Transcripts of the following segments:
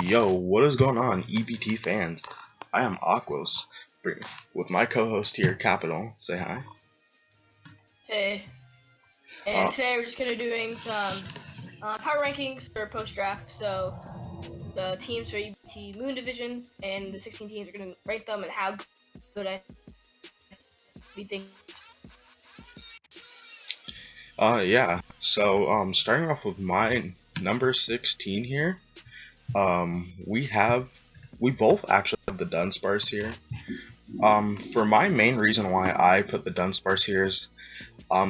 Yo, what is going on, EBT fans? I am Aquos with my co-host here, Kapitol. Say hi. Hey, and today we're just gonna doing some power rankings for post-draft. So the teams for EBT Moon Division and the 16 teams are gonna rank them and how good we think. Yeah. So, starting off with my number 16 here. We both actually have the Dunsparce here. For my main reason why I put the Dunsparce here is,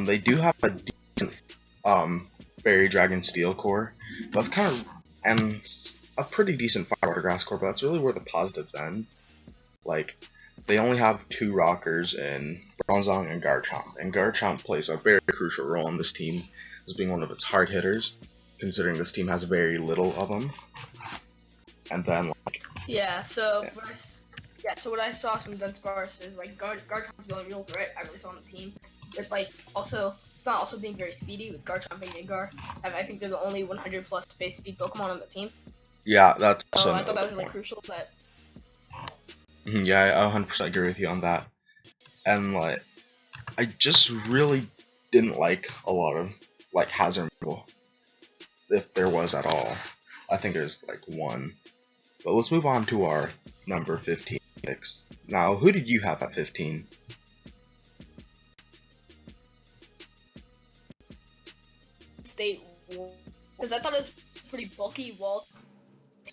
they do have a decent, Fairy Dragon Steel core. That's kind of, and a pretty decent Firewater Grass core, but that's really where the positives end. Like, they only have two rockers in Bronzong and Garchomp, and Garchomp plays a very crucial role in this team as being one of its hard hitters, considering this team has very little of them. And then, like, So what I saw from Dunsparce is like Garchomp's the only real threat I really saw on the team. With it's not also being very speedy with Garchomp and Gengar. I think they're the only 100 plus base speed Pokemon on the team. Yeah, that's so I thought that was really crucial. But yeah, I 100% agree with you on that. And like, I just really didn't like a lot of like hazard removal, if there was at all. I think there's like one. But let's move on to our number 15 picks. Now, who did you have at 15? State, because I thought it was pretty bulky wall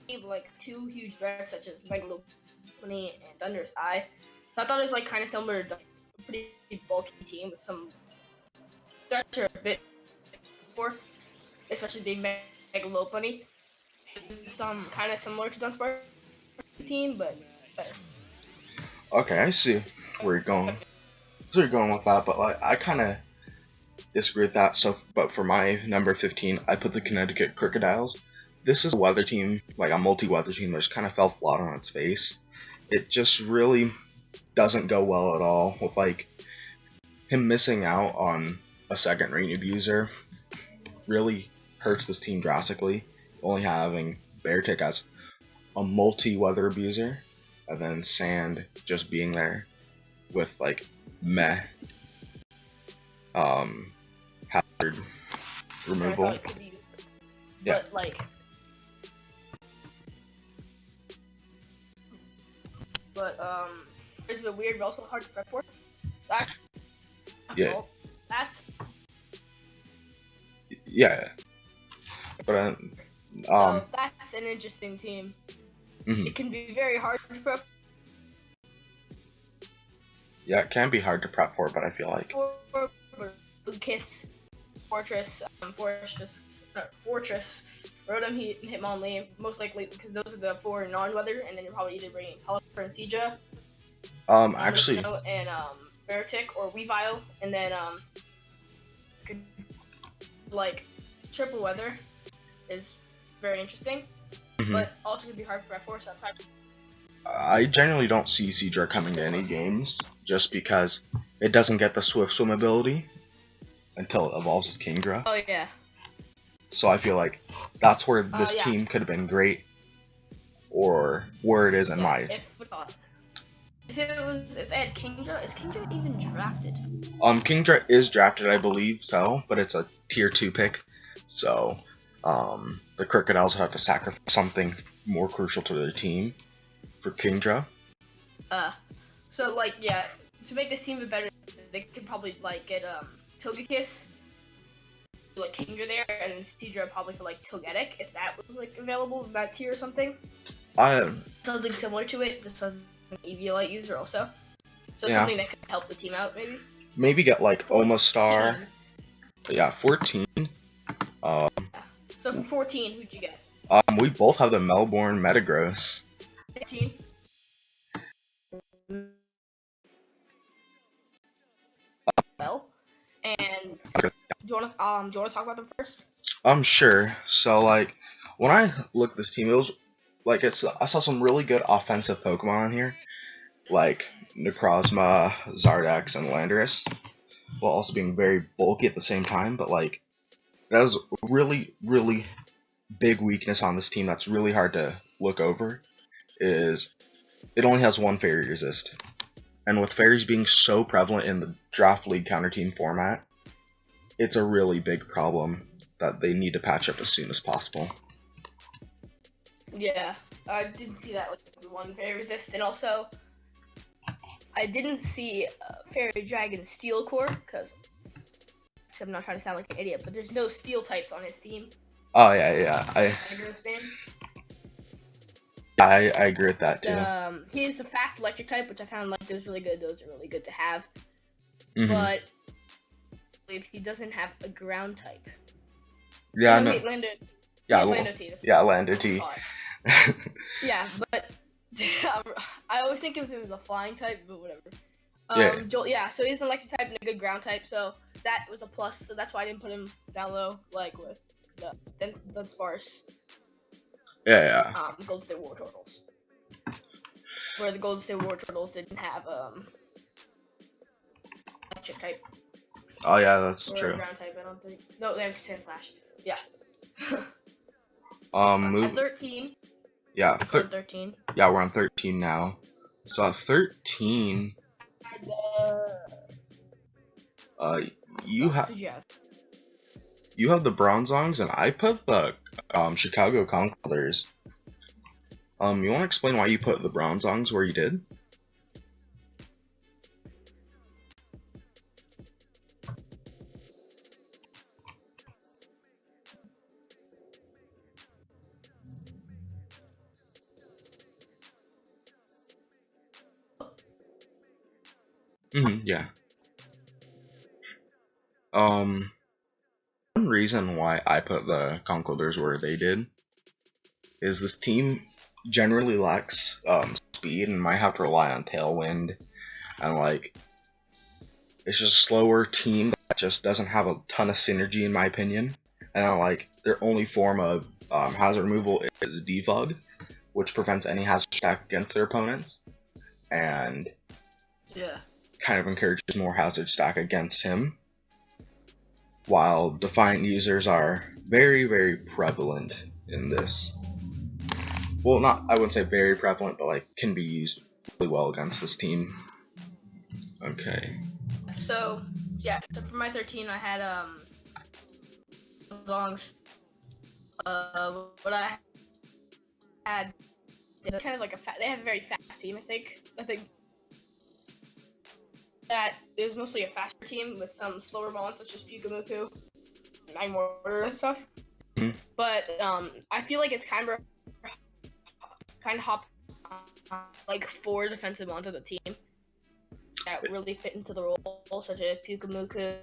team, like two huge threats such as Megaloopony and Thunder's Eye. So I thought it was like kind of similar to a pretty bulky team with some threats are a bit more, especially being Megaloopony. Some kind of similar to Dunsparce team, but better. Okay, I see where you're going. So you're going with that, but like I kind of disagree with that. So, but for my number 15, I put the Connecticut Crocodiles. This is a weather team, like a multi-weather team that just kind of fell flat on its face. It just really doesn't go well at all with like him missing out on a second rain abuser. Really hurts this team drastically. Only having Beartick as a multi-weather abuser, and then Sand just being there with like meh hazard removal. Yeah. But it's a bit weird, but also hard to prep for. Yeah. But so that's an interesting team. Mm-hmm. It can be very hard to prep. Yeah, it can be hard to prep for, but I feel like Kiss, Fortress, Rotom, Hitmonlee, most likely because those are the four non-weather, and then you're probably either bringing Pelipper and Seadra. Actually, and Beartick or Weavile, and then could like triple weather is very interesting, but also could be hard to prep for sometimes. I generally don't see Seadra coming to any games just because it doesn't get the Swift Swim ability until it evolves with Kingdra. Oh yeah. So I feel like that's where this team could have been great, or where it is in my. If they had Kingdra, is Kingdra even drafted? Kingdra is drafted, I believe so, but it's a tier 2 pick, so the Crocodiles would have to sacrifice something more crucial to their team for Kingdra. So like to make this team a better, they could probably like get Togekiss, like Kingdra there, and then Seadra probably for like Togetic if that was like available in that tier or something. Something similar to it, just as an Eviolite user also. So something that could help the team out maybe. Maybe get like Omastar. Yeah, 14. So for 14, who'd you get? We both have the Melbourne Metagross. 15. Well, and do you want to talk about them first? Sure. So like when I looked at this team, it was like I saw some really good offensive Pokemon on here, like Necrozma, Zardax, and Landorus, while also being very bulky at the same time. But like that was really big weakness on this team that's really hard to look over is it only has one fairy resist. And with fairies being so prevalent in the draft league counter team format, it's a really big problem that they need to patch up as soon as possible. Yeah, I didn't see that with one fairy resist, and also I didn't see fairy dragon steel core because I'm not trying to sound like an idiot, but there's no steel types on his team. Oh yeah. I agree with that too. He is a fast electric type, which I found like those really good. Those are really good to have. Mm-hmm. But if he doesn't have a ground type. Yeah, no. Wait, Lando. Yeah, Lando T. Yeah, Lando T. Yeah, but I always think of him as a flying type, but whatever. So he's an electric type and a good ground type, so that was a plus. So that's why I didn't put him down low, like with the Dunsparce. Yeah. Golden State War Turtles. Where the Golden State War Turtles didn't have electric type. Oh yeah, that's or true. Ground type, I don't think. No, they have Sand Slash. Yeah. At 13. Yeah. 13. Yeah, we're on 13 now. So at 13. You have the Bronzongs, and I put the Chicago Conquerors. You want to explain why you put the Bronzongs where you did? Yeah. One reason why I put the Conquerors where they did is this team generally lacks speed and might have to rely on Tailwind, and like it's just a slower team that just doesn't have a ton of synergy in my opinion. And like their only form of hazard removal is defog, which prevents any hazard stack against their opponents, and kind of encourages more hazard stack against him. While Defiant users are very, very prevalent in this. Well, I wouldn't say very prevalent, but like can be used really well against this team. Okay. So for my 13, I had songs. What I had is kind of like they have a very fast team. I think that it was mostly a faster team with some slower bonds such as Pukamuku, Magmortar, and stuff. Mm-hmm. But I feel like it's kind of hop like 4 defensive onto the team that really fit into the role, such as Pukamuku,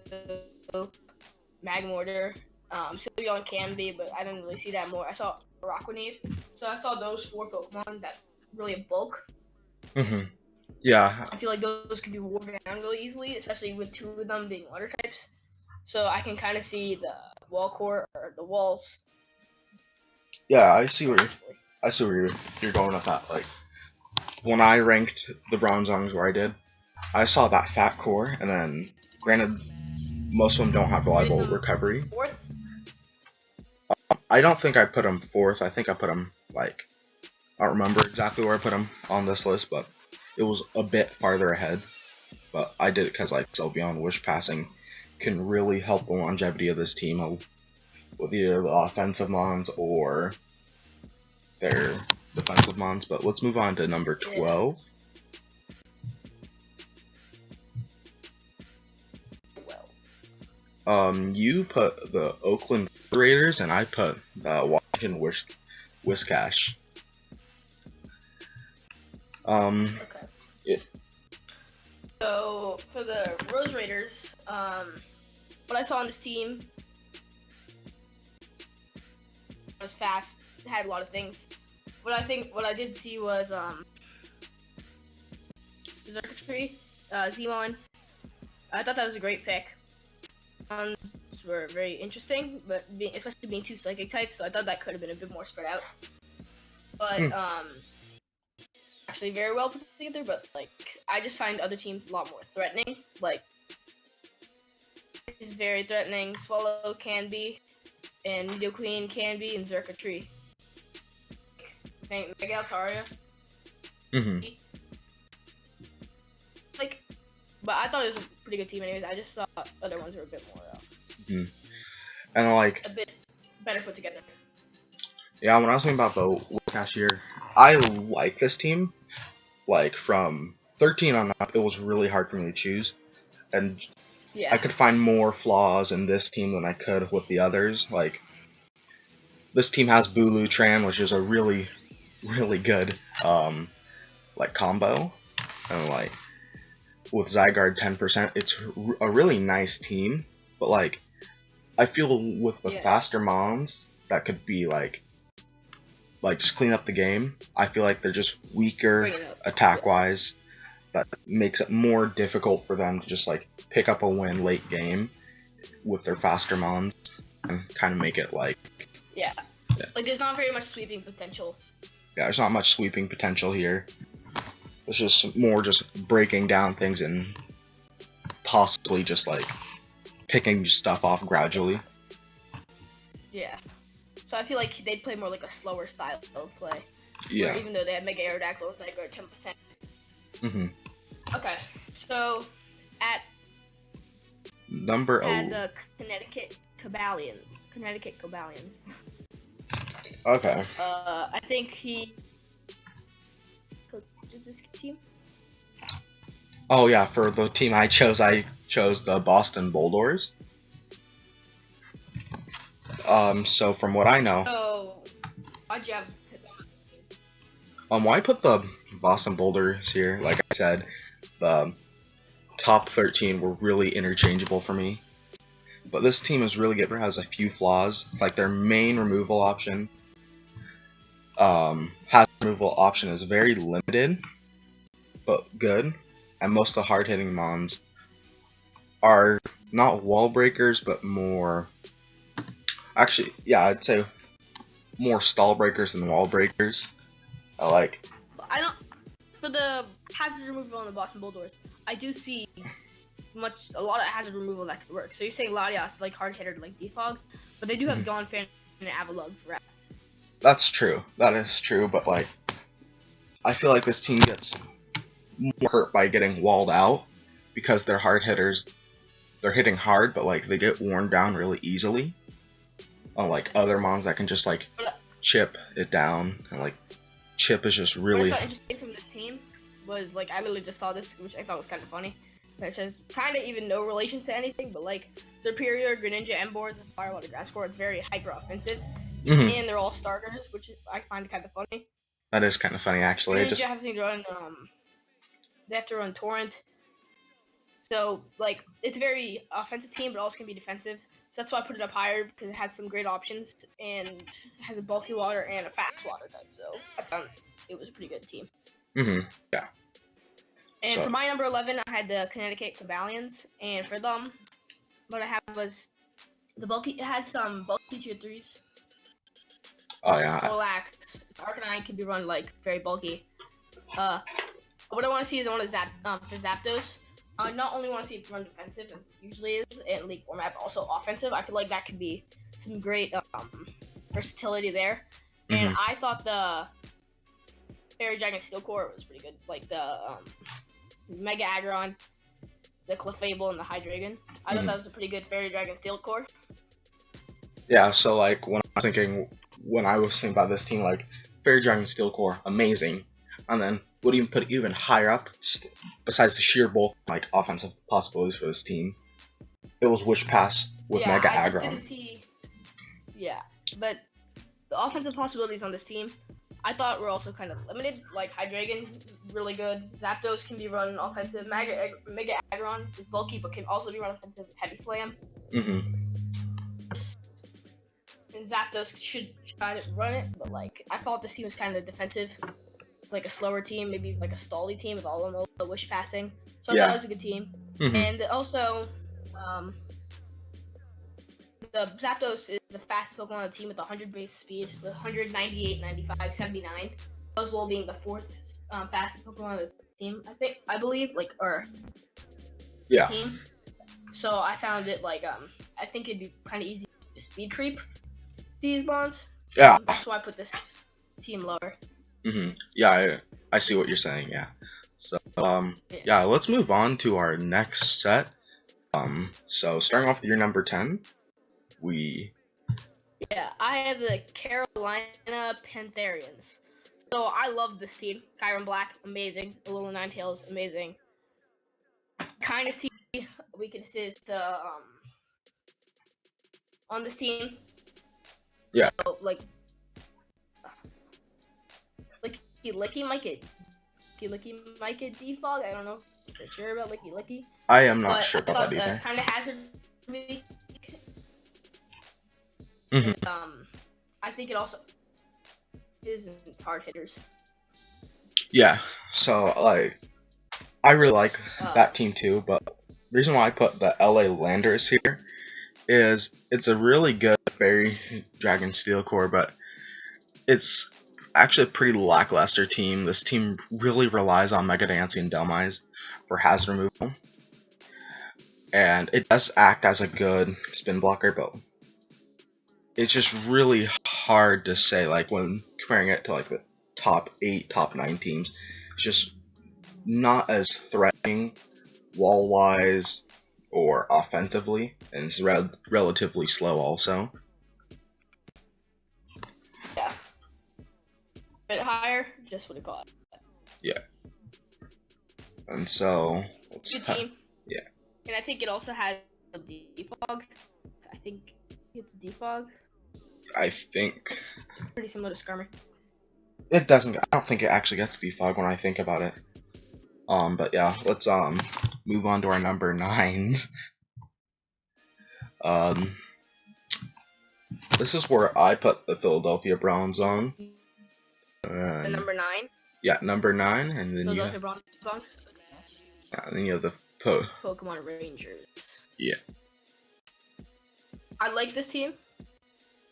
Magmortar, Sylveon can be, but I didn't really see that more. I saw Rockwanade, so I saw those 4 Pokemon that really bulk. Mm-hmm. Yeah. I feel like those could be worn down really easily, especially with 2 of them being water types. So I can kind of see the wall core or the walls. Yeah, I see where you're going with that. Like when I ranked the Bronzongs where I did, I saw that fat core, and then granted, most of them don't have reliable recovery. 4th? I don't think I put them 4th. I think I put them I don't remember exactly where I put them on this list, but it was a bit farther ahead. But I did it because like Sylveon Wish Passing can really help the longevity of this team with either the offensive mons or their defensive mons. But let's move on to number 12. You put the Oakland Raiders, and I put the Washington Whiscash. Okay. Yeah. So for the Rose Raiders, what I saw on this team was fast. It had a lot of things. What I did see was Circuitry, Zmon. I thought that was a great pick. Were very interesting, but especially being 2 psychic types, so I thought that could have been a bit more spread out. But actually very well put together. But like I just find other teams a lot more threatening. Like is very threatening. Swallow can be. and Nidoqueen, Canby, and Xurkitree. I think Mega Altaria. Mhm. Like, but I thought it was a pretty good team anyways. I just thought other ones were a bit more, Mhm. And like, a bit better put together. yeah, when I was thinking about the cashier, I like this team. Like from 13 on up, it was really hard for me to choose, and Yeah. I could find more flaws in this team than I could with the others. Like this team has Bulu Tran, which is a really, really good like combo, and like with Zygarde 10%, it's a really nice team. But like I feel with the faster mons that could be like just clean up the game. I feel like they're just weaker attack wise. That makes it more difficult for them to just like pick up a win late game with their faster mons and kind of make it like like there's not very much sweeping potential. Yeah, there's not much sweeping potential here. It's just more just breaking down things and possibly just like picking stuff off gradually. Yeah. So I feel like they'd play more like a slower style of play. Yeah. Where even though they have Mega Aerodactyl with like 10%. Mhm. Okay. So at number the Connecticut Cabalions. Okay. I think he coaches this team. Oh yeah, for the team I chose the Boston Bulldogs. So from what I know, why'd you have? why put the Boston Bulldogs here? Like I said, the top 13 were really interchangeable for me. But this team is really good. It has a few flaws. Like their main removal option, is very limited, but good. And most of the hard-hitting mons are not wall breakers, but more. Actually, yeah, I'd say more stall breakers than wall breakers. I don't. For the hazard removal on the Boston Bulldogs, I do see a lot of hazard removal that could work. So you're saying Latias like hard hitter like Defog, but they do have Donphan and Avalugg for rats. That's true. That is true, but like I feel like this team gets more hurt by getting walled out because they're hard hitters. They're hitting hard, but like they get worn down really easily. Unlike other mons that can just like chip it down, and like chip is just really. What I saw interesting from this team was like I literally just saw this, which I thought was kind of funny. Which has kind of even no relation to anything, but like Superior, Greninja, Emboars, and Firewater Grasscore, it's very hyper offensive, and they're all starters, which I find kind of funny. That is kind of funny, actually. Greninja have to run, they have to run Torrent, so like it's a very offensive team, but also can be defensive. So that's why I put it up higher because it has some great options and has a bulky water and a fast water type. So I found it was a pretty good team. Yeah. And for my number 11, I had the Connecticut Cabalions, and for them, what I had was the bulky. It had some bulky tier 3s. Oh yeah. Snorlax, Arcanine can be run like very bulky. What I want to see is I want to for Zapdos. I not only want to see it run defensive as it usually is in League format, but also offensive. I feel like that could be some great versatility there. And I thought the Fairy Dragon Steel Core was pretty good. Like the Mega Aggron, the Clefable, and the Hydreigon. I thought that was a pretty good Fairy Dragon Steel Core. Yeah, so like when I was thinking about this team, like Fairy Dragon Steel Core, amazing. And then would even put even higher up, besides the sheer bulk, like offensive possibilities for this team. It was Wish Pass with Mega Aggron. Yeah, but the offensive possibilities on this team, I thought were also kind of limited. Like Hydreigon, really good. Zapdos can be run offensive. Mega Aggron is bulky, but can also be run offensive with Heavy Slam. And Zapdos should try to run it, but like I thought this team was kind of defensive, like a slower team, maybe like a stally team with all the wish passing. So that was a good team. And also, the Zapdos is the fastest Pokemon on the team with 100 base speed, with 198, 95, 79. Buzzwole being the fourth fastest Pokemon on the team, I believe, team. So I found it like I think it'd be kind of easy to speed creep. these bonds. So Yeah. that's why I put this team lower. Yeah, I see what you're saying. Yeah. So yeah, let's move on to our next set. So starting off with your number 10, I have the Carolina Pantherians. So I love this team. Kyron Black, amazing. A little Ninetales, amazing. Kind of see weaknesses on this team. Yeah. So, Licky might get defog. I don't know for sure about Licky. I am not sure about that either. Kind of hazard week. I think it also is its hard hitters. Yeah. So like, I really like that team too. But the reason why I put the LA Landers here is it's a really good Fairy Dragon Steel Core, but it's actually a pretty lackluster team. This team really relies on Mega Dancy and Delmise for hazard removal, and it does act as a good spin blocker, but it's just really hard to say, like, when comparing it to like the top 8, top 9 teams. It's just not as threatening wall wise or offensively, and it's relatively slow also. Yeah. A bit higher, just what you call it. Yeah. And so good team. Yeah. And I think it also has a defog. I think it's defog. I think it's pretty similar to Skirmer. It doesn't. I don't think it actually gets defog when I think about it. But yeah, let's move on to our number 9s. This is where I put the Philadelphia Browns on. The number 9. Yeah, number 9, and then you have, and then you have the Pokemon Rangers. Yeah. I like this team.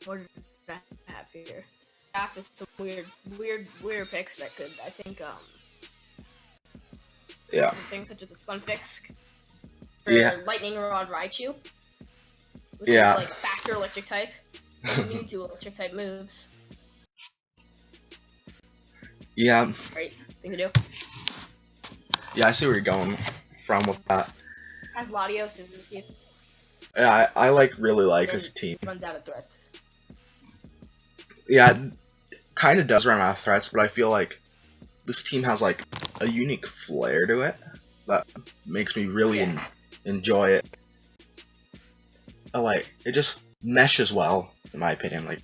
What did I have here? Half is some weird picks that could, I think, yeah. Things such as the Stunfix for Lightning Rod Raichu, which is like faster electric type. Doesn't need 2 electric type moves. Yeah. Right, thing to do. Yeah, I see where you're going from with that. Has Latios in the team. Yeah, I really like his team. Runs out of threats. Yeah, it kind of does run out of threats, but I feel like this team has like a unique flair to it that makes me really enjoy it. Like, it just meshes well, in my opinion. Like,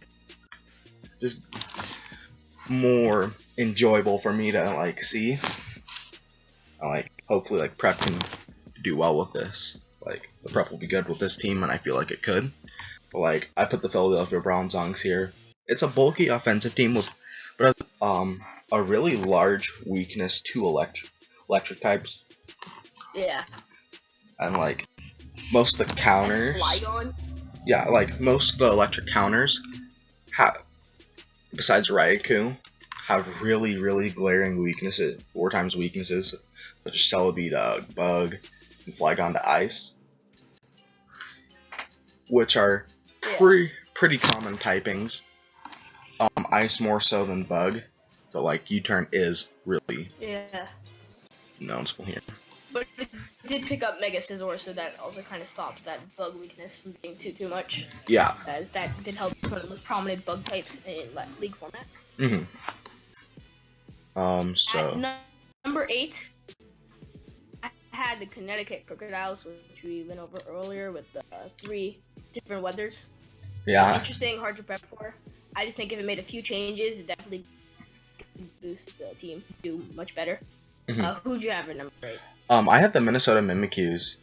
just more enjoyable for me to like see. Like, hopefully, like, prep can do well with this. Like, the prep will be good with this team, and I feel like it could. But like, I put the Philadelphia Browns on here. It's a bulky offensive team but a really large weakness to electric types. Yeah. And like, most of the counters. Yeah, like most of the electric counters besides Raikou, have really glaring weaknesses, 4 times weaknesses, such as Celebi, Bug, and Flygon to Ice, which are pretty common typings. Ice more so than Bug, but like U-turn is really noticeable here. But it did pick up Mega Scizor, so that also kind of stops that Bug weakness from being too much. Yeah. As that did help one of the most prominent Bug types in League format. So at number 8, I had the Connecticut Crocodiles, which we went over earlier with the 3 different weathers. Yeah. Interesting, hard to prep for. I just think if it made a few changes, it definitely could boost the team to do much better. Who'd you have at number 8? I had the Minnesota Mimikyus.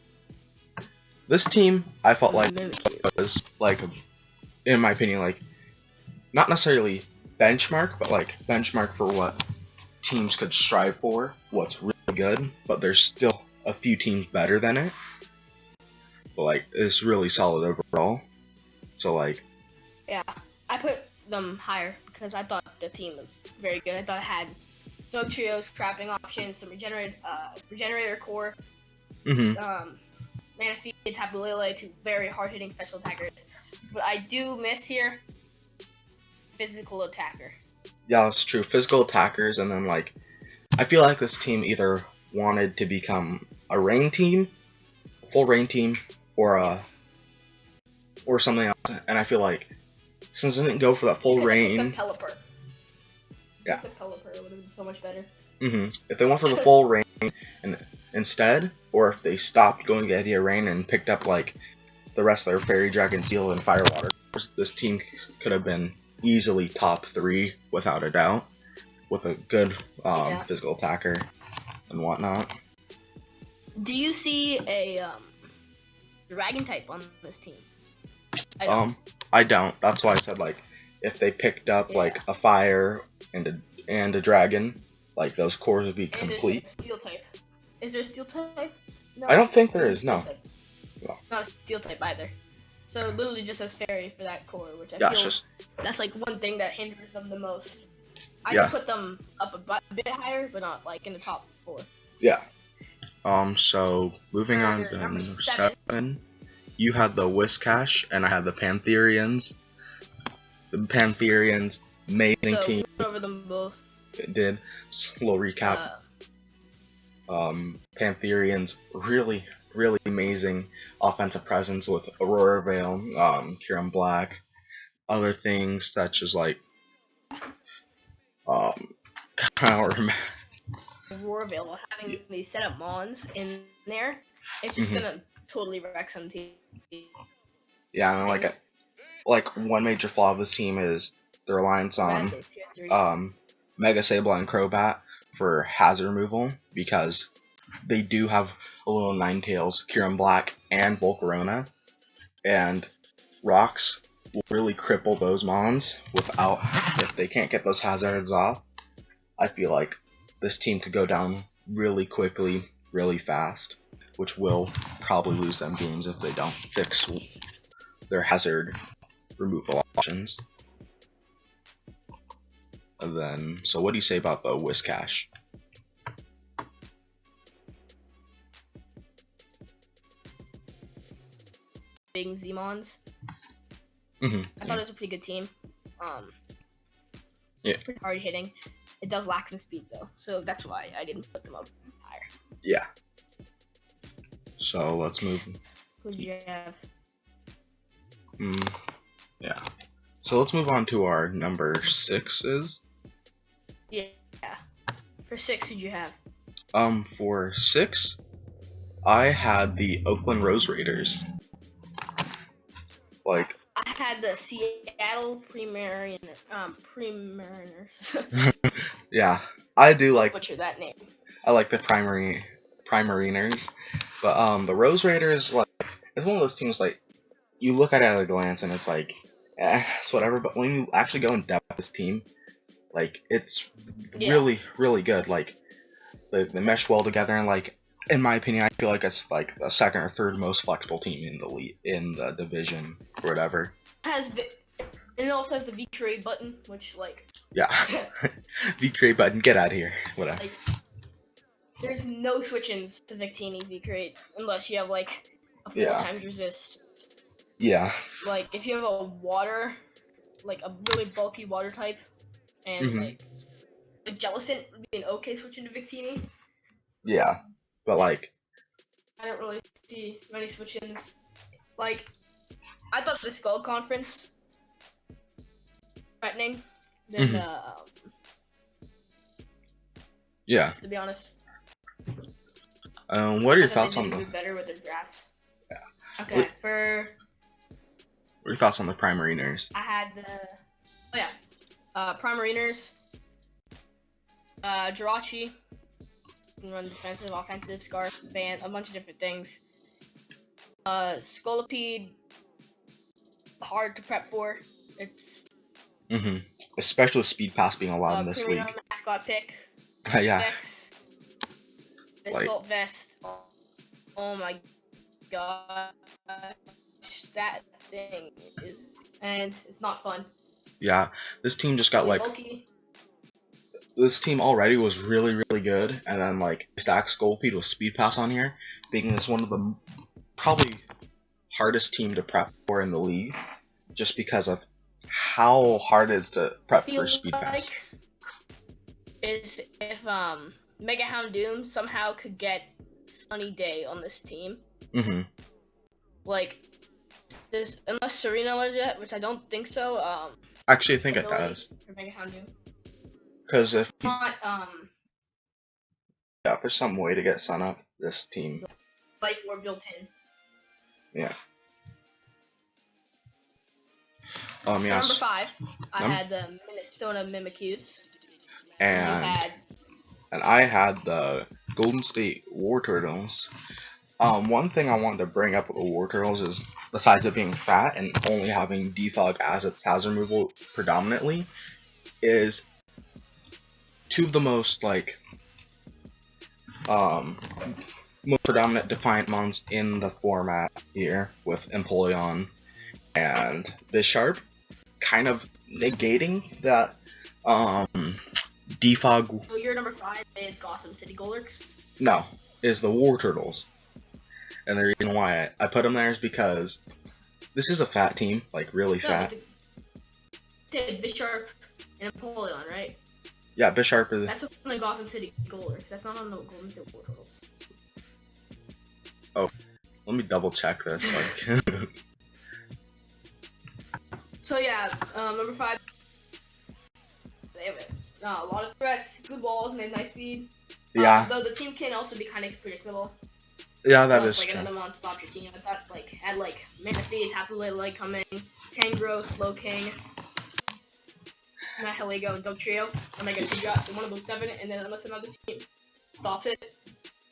This team, I felt like was like, in my opinion, like not necessarily benchmark, but like benchmark for what teams could strive for. What's really good, but there's still a few teams better than it. But like, it's really solid overall. So like, yeah, I put them higher because I thought the team was very good. I thought it had Dog Trios, trapping options, some regenerator core, Manaphy, Tapu Lele, 2 very hard-hitting special attackers. What I do miss here physical attacker. Yeah, that's true. Physical attackers, and then like, I feel like this team either wanted to become a rain team, full rain team, or something else. And I feel like since it didn't go for that full rain, Yeah. The Pelipper would have been so much better. If they went for the full rain and instead, or if they stopped going to the idea of rain and picked up like the rest of their fairy, dragon, seal, and fire water, this team could have been easily top 3 without a doubt, with a good physical attacker and whatnot. Do you see a dragon type on this team? I don't. That's why I said like if they picked up like a fire and a dragon, like those cores would be complete. Steel type. Is there a steel type? No. I don't think there is. No. Not a steel type either. So literally just as fairy for that core, which I feel that's like one thing that hinders them the most. I can put them up a bit higher, but not like in the top 4. Yeah. So moving on to number 7. You had the Whiscash, and I had the Pantherians. The Pantherians, amazing team. Over them both. It did. Just a little recap. Pantherians, really, really amazing offensive presence with Aurora Veil, Kieran Black, other things such as like, Aurora Veil, having these set up mons in there, it's just gonna totally wreck some teams. Yeah, and like one major flaw of this team is the reliance on Mega Sable and Crobat for hazard removal, because they do have a little Ninetales, Kieran Black, and Volcarona, and rocks will really cripple those mons if they can't get those hazards off. I feel like this team could go down really quickly, really fast, which will probably lose them games if they don't fix their hazard removal options. And then, so what do you say about the Whiscash? Big Z-Mons. I thought it was a pretty good team. Yeah. Pretty hard hitting. It does lack some speed though, so that's why I didn't put them up higher. Yeah. So let's move. Who do you have? Yeah. So let's move on to our number 6s. Yeah. For 6, who'd you have? For 6, I had the Oakland Rose Raiders. Like, I had the Seattle Pre-Mariners. Yeah, I do like. Butcher that name. I like the Primariners, but the Rose Raiders, like, it's one of those teams like you look at it at a glance and it's like, it's whatever. But when you actually go in depth with this team, like, it's really, really good. Like, they mesh well together, and like, in my opinion, I feel like it's like the second or third most flexible team in the division or whatever. And it also has the V-Trade button, which like. Yeah. V-Crate button, get out of here. Whatever. Like, there's no switch-ins to Victini V-Crate unless you have like a 4 times resist. Yeah. Like, if you have a water, like a really bulky water type, and like Jellicent would be an okay switch into Victini. Yeah. But like, I don't really see many switch-ins. Like, I thought the Skull Conference threatening than yeah. To be honest. What are your thoughts on the? Better with their drafts. Yeah. Okay. What are your thoughts on the Primariners? I had the Primariners. Jirachi can run defensive, offensive, Scarf, Band, a bunch of different things. Scolipede, hard to prep for. It's Especially with Speed Pass being allowed in this league. Mascot pick. Yeah. Assault Vest. Oh my god. That thing is, and it's not fun. Yeah, this team just got like. Bulky. This team already was really, really good, and then like stack Scolipede with Speed Pass on here, making this one of the probably hardest team to prep for in the league, just because of how hard it is to prep feel for speed pass. like is if Mega Houndoom somehow could get Sunny Day on this team. Mhm. Like this, unless Serena learns it, which I don't think so. Actually, I think it does. For Mega Houndoom. Because if Not yeah, there's some way to get Sun up this team. Life Orb built in. Yeah. For Yes. number 5, I had the Minnesota Mimikyu. And I had the Golden State War Turtles. One thing I wanted to bring up with the War Turtles is, besides it being fat and only having defog as its hazard removal predominantly, is two of the most most predominant Defiant mons in the format here, with Empoleon and Bisharp, kind of negating that defog. So your number 5 is Gotham City Golurks? No, is the War Turtles. And the reason why I put them there is because this is a fat team, like really fat. Bisharp and Empoleon, right? Yeah, Bisharp is. That's on the Gotham City Golurks. That's not on the Golden State War Turtles. Oh, let me double check this. Like. So yeah, number 5. They have a lot of threats, good walls, and they have nice speed. Yeah. Though the team can also be kind of predictable. Yeah, that is like true. Another one stopped your team. I thought had Manaphy, Tapu Lele coming, Tangrowth, Slowking, Nihilego, and Dugtrio. And I got 2 shots in one of those 7, and then unless another team stops it,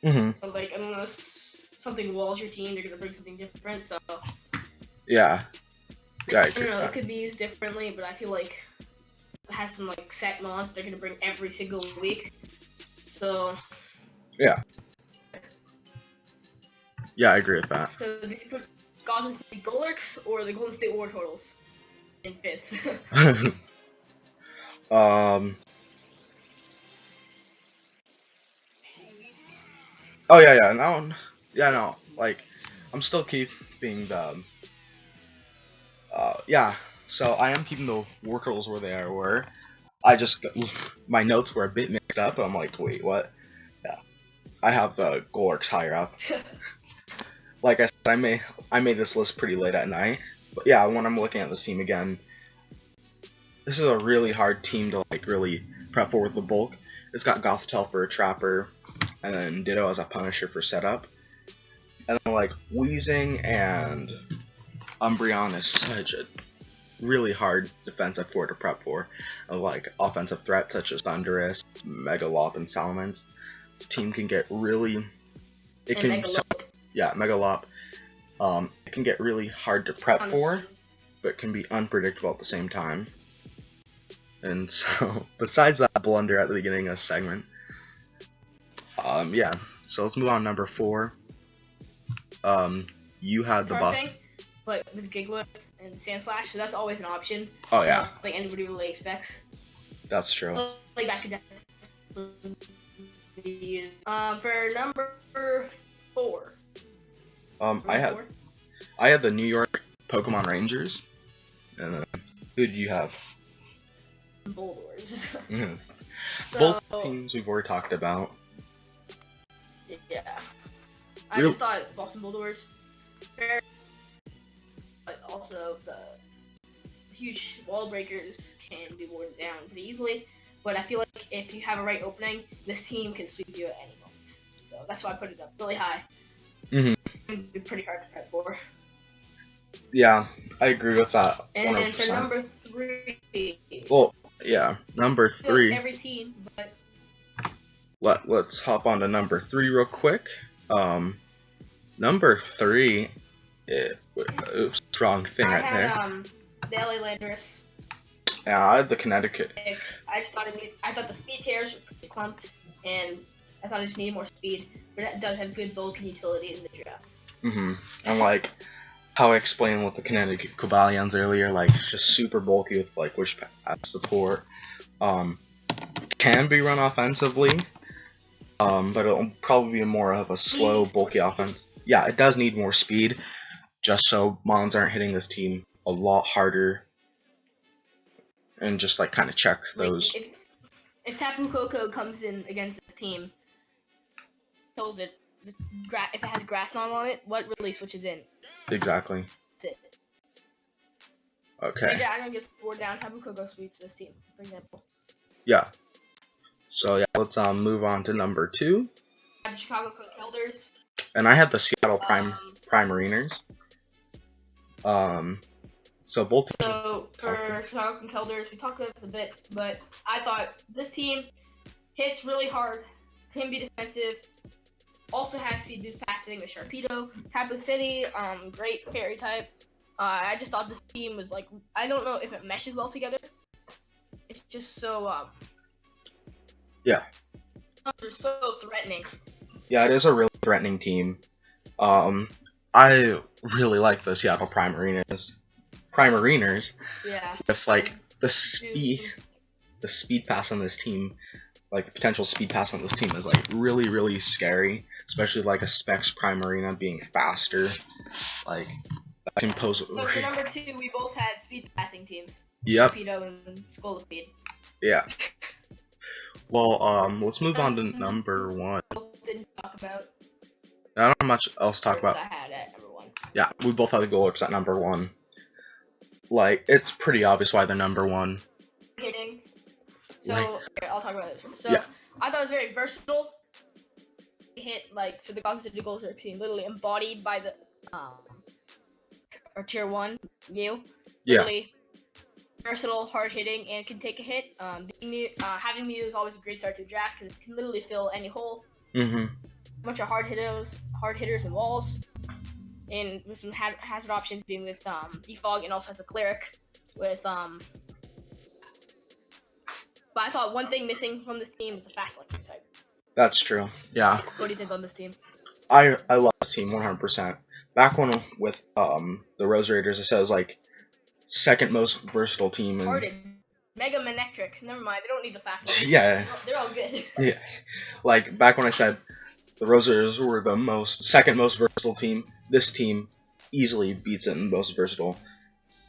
unless something walls your team, they're gonna bring something different. So yeah, I don't know. It could be used differently, but I feel like it has some set mons they're gonna bring every single week. So yeah. Yeah, I agree with that. So do you put Gotham City Golurks or the Golden State War Turtles in 5th? Oh yeah, no, yeah, no. Like, I'm still keeping the. Yeah. So I am keeping the War Turtles where they were. I just my notes were a bit mixed up. I'm like, wait, what? Yeah. I have the Golurks higher up. Like I said, I made this list pretty late at night, but yeah, when I'm looking at this team again, this is a really hard team to really prep for with the bulk. It's got Gothitelle for a trapper, and then Ditto as a Punisher for setup, and then Weezing and Umbreon is such a really hard defensive floor to prep for, offensive threats such as Thundurus, Megalop, and Salamence. This team can get really Megalop. It can get really hard to prep for, but can be unpredictable at the same time. And so, besides that blunder at the beginning of the segment, yeah. So let's move on to number 4. You had the boss, but with Gigalith and Sandslash, so that's always an option. Oh yeah. Anybody really expects. That's true. Back to that. For number 4. I had the New York Pokemon Rangers, and who did you have? Bulldoors. Both teams we've already talked about. Yeah. I just thought Boston Bulldoors fair, but also the huge wall breakers can be worn down pretty easily. But I feel like if you have a right opening, this team can sweep you at any moment. So that's why I put it up really high. It'd be pretty hard to prep for. Yeah, I agree with that. And 100%. Then for number 3. Well, yeah, number 3. Every team, but let's hop on to number 3 real quick. Number 3. Oops, wrong thing right there. I had the LA Lazarus. Yeah, I had the Connecticut. I thought the speed tears were pretty clumped, and I thought I just needed more speed, but it does have good bulk and utility in the draft. And how I explained with the Connecticut Cabalions earlier, just super bulky with wish pass support. Can be run offensively, but it'll probably be more of a slow, bulky offense. Yeah, it does need more speed, just so mons aren't hitting this team a lot harder and just like kind of check those. Like, if Tapu Koko comes in against this team, kills it. If it has grass knot on it, what really switches in? Exactly. That's it. Okay. I'm gonna get 4 down. Tapu Koko sweeps this team, for example. Yeah. So yeah, let's move on to number 2. I have the Chicago Conkelders. And I have the Seattle Primariners. So both. So for Chicago Conkelders, we talked about this a bit, but I thought this team hits really hard, can be defensive, also has speed boost passing with Sharpedo, Tapu Fini, great fairy type. I just thought this team was like, I don't know if it meshes well together. It's just so Yeah. They're so threatening. Yeah, it is a really threatening team. I really like the Seattle Primariners. Yeah. With like the speed pass on this team, like the potential speed pass on this team is like really scary, especially like a Specs Primarina being faster. Like that can pose. So for number 2, we both had speed passing teams. Yep. Sharpedo and Scolipede. Yeah. Well, let's move on to number 1. Didn't talk about. I don't have much else to talk about. I had at number 1. Yeah, we both had the Golurks at number 1. Like, it's pretty obvious why they're number 1. Hitting. So, Like, I'll talk about it. So, yeah. I thought it was very versatile. Hit, like, so the Cognitive Golurk team literally embodied by the, or tier 1, Mew. Literally versatile, hard hitting, and can take a hit. Having Mew is always a great start to the draft because it can literally fill any hole. Mm-hmm. A bunch of hard hitters and walls. And with some hazard options being with Defog and also has a Cleric with But I thought one thing missing from this team is a fast electric type. That's true. Yeah. What do you think on this team? I love this team 100%. Back when with the Rose Raiders, I said it was like second most versatile team. Hearted. Mega Manectric. Never mind. They don't need the fast one. Yeah. They're all good. Yeah. Like back when I said the Rose Raiders were the second most versatile team, this team easily beats it in most versatile.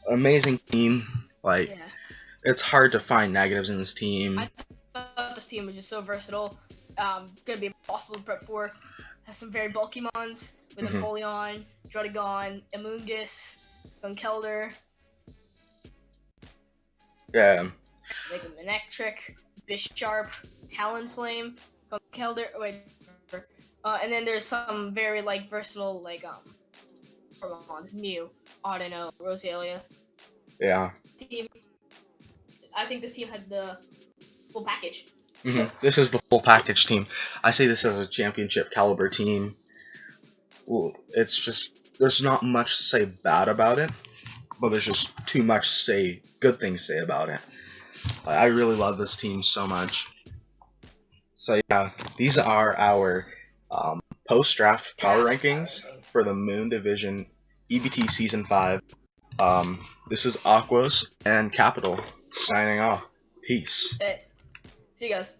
Amazing team. Like it's hard to find negatives in this team. I thought this team was just so versatile. Gonna be impossible to prep for. Has some very bulky mons with Empoleon, Druddigon, Amoonguss, Conkeldurr. Yeah. Mega Manectric, Bisharp, Talonflame, Conkeldurr. And then there's some very like versatile like Mew, Audino, Roselia. Yeah. Team. I think this team had the full package. This is the full package team. I say this as a championship caliber team. Ooh, it's just there's not much to say bad about it, but there's just too much to say good things to say about it. I really love this team so much. So yeah, these are our post-draft power rankings for the Moon Division EBT Season 5. This is Aquos and Kapitol signing off. Peace. See you guys.